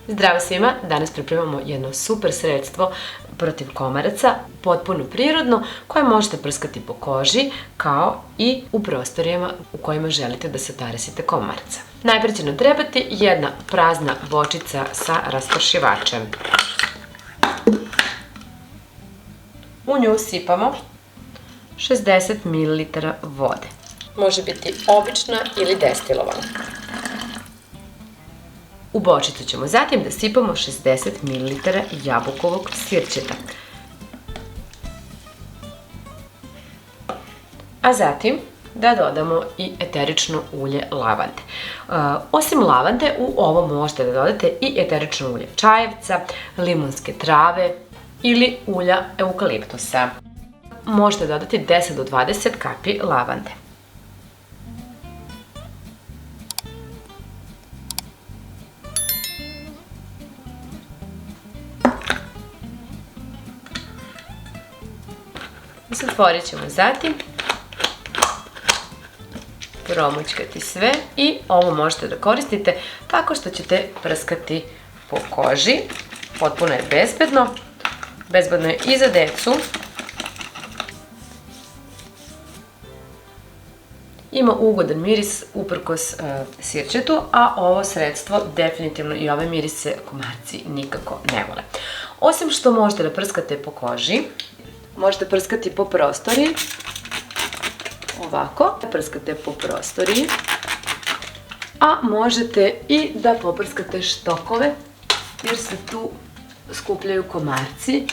Zdravo svima, danas pripremamo jedno super sredstvo protiv komaraca, potpuno prirodno, koje možete prskati po koži kao i u prostorijama u kojima želite da sataresite komaraca. Najpre će nam trebati jedna prazna bočica sa raspršivačem. U nju sipamo 60 ml vode. Može biti obična ili destilovana. U bočicu ćemo zatim da sipamo 60 ml jabukovog sirćeta. A zatim da dodamo i eterično ulje lavande. Osim lavande, u ovo možete da dodate i eterično ulje čajevca, limunske trave ili ulja eukaliptusa. Možete dodati 10 do 20 kapi lavande. Zatvorit ćemo zatim, promućkati sve i ovo možete da koristite tako što ćete prskati po koži. Potpuno je bezbedno. Bezbedno je i za decu. Ima ugodan miris uprkos sirćetu, a ovo sredstvo definitivno i ove mirise komarci nikako ne vole. Osim što možete da prskate po koži, možete prskati po prostoriji, ovako, prskate po prostoriji, a možete i da poprskate štokove, jer se tu skupljaju komarci.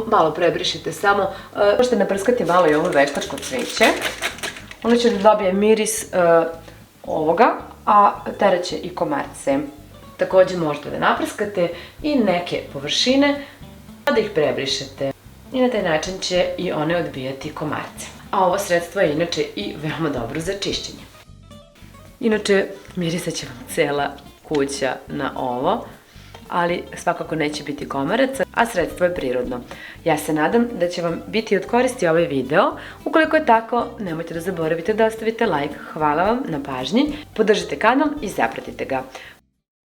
Malo prebrišite samo, možete naprskati malo i ovo veštačko cveće, ono će da dobije miris ovoga, a teraće i komarce. Takođe možete da naprskate i neke površine, da ih prebrišete. I na taj način će i one odbijati komarce. A ovo sredstvo je inače i veoma dobro za čišćenje. Inače, mirisat će vam cela kuća na ovo, ali svakako neće biti komaraca, a sredstvo je prirodno. Ja se nadam da će vam biti od koristi ovaj video. Ukoliko je tako, nemojte da zaboravite da ostavite like. Hvala vam na pažnji, podržite kanal i zapratite ga.